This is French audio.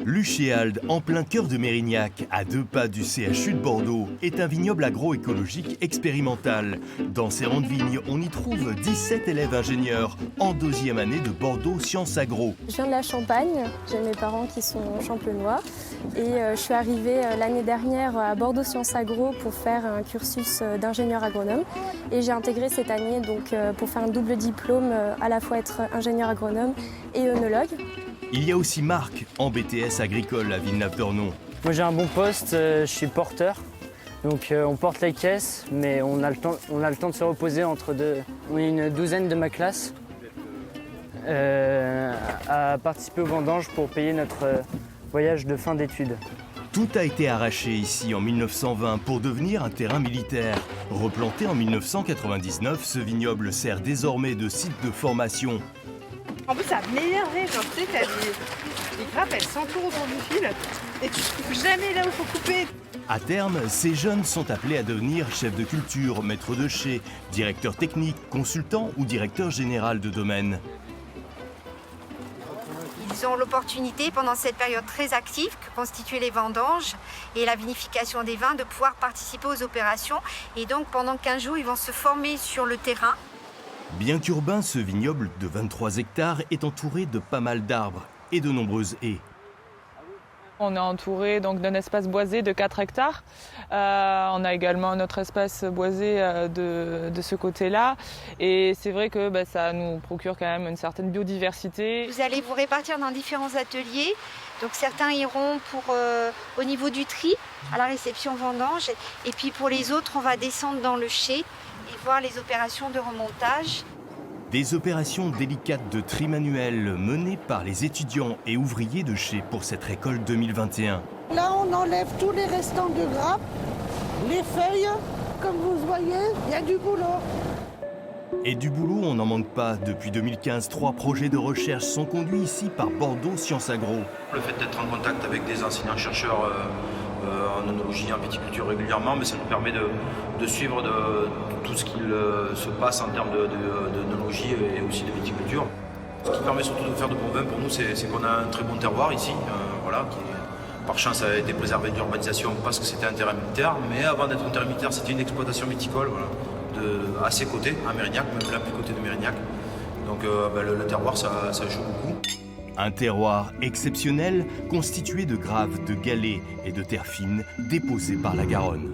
Luchéalde, en plein cœur de Mérignac, à 2 pas du CHU de Bordeaux, est un vignoble agroécologique expérimental. Dans ses rangs de vignes, on y trouve 17 élèves ingénieurs en 2e année de Bordeaux Sciences Agro. Je viens de la Champagne, j'ai mes parents qui sont champenois et je suis arrivée l'année dernière à Bordeaux Sciences Agro pour faire un cursus d'ingénieur agronome et j'ai intégré cette année donc, pour faire un double diplôme, à la fois être ingénieur agronome et œnologue. Il y a aussi Marc, en BTS agricole à Villeneuve-d'Ornon. Moi j'ai un bon poste, je suis porteur. Donc on porte les caisses, mais on a le temps de se reposer entre deux. On est une douzaine de ma classe à participer aux vendanges pour payer notre voyage de fin d'études. Tout a été arraché ici en 1920 pour devenir un terrain militaire. Replanté en 1999, ce vignoble sert désormais de site de formation. En plus, ça m'énervait, genre tu sais, t'as les grappes, elles s'entourent autour du fil et tu ne coupes jamais là où il faut couper. À terme, ces jeunes sont appelés à devenir chefs de culture, maîtres de chai, directeurs techniques, consultants ou directeurs général de domaine. Ils ont l'opportunité, pendant cette période très active que constituaient les vendanges et la vinification des vins, de pouvoir participer aux opérations. Et donc, pendant 15 jours, ils vont se former sur le terrain. Bien qu'urbain, ce vignoble de 23 hectares est entouré de pas mal d'arbres et de nombreuses haies. On est entouré donc d'un espace boisé de 4 hectares. On a également notre espace boisé de ce côté-là. Et c'est vrai que ça nous procure quand même une certaine biodiversité. Vous allez vous répartir dans différents ateliers. Donc certains iront au niveau du tri, à la réception vendange. Et puis pour les autres, on va descendre dans le chai et voir les opérations de remontage. Des opérations délicates de tri manuel menées par les étudiants et ouvriers de chai pour cette récolte 2021. Là, on enlève tous les restants de grappes, les feuilles. Comme vous voyez, il y a du boulot. Et du boulot, on n'en manque pas. Depuis 2015, 3 projets de recherche sont conduits ici par Bordeaux Sciences Agro. Le fait d'être en contact avec des enseignants-chercheurs en œnologie, en viticulture régulièrement, mais ça nous permet de suivre tout ce qu'il se passe en termes d'œnologie et aussi de viticulture. Ce qui permet surtout de faire de bons vins pour nous, c'est qu'on a un très bon terroir ici, qui par chance a été préservé de l'urbanisation parce que c'était un terrain militaire, mais avant d'être un terrain militaire, c'était une exploitation viticole à ses côtés, à Mérignac, même là plus côté de Mérignac. Donc le terroir, ça joue beaucoup. Un terroir exceptionnel constitué de graves, de galets et de terre fine déposés par la Garonne.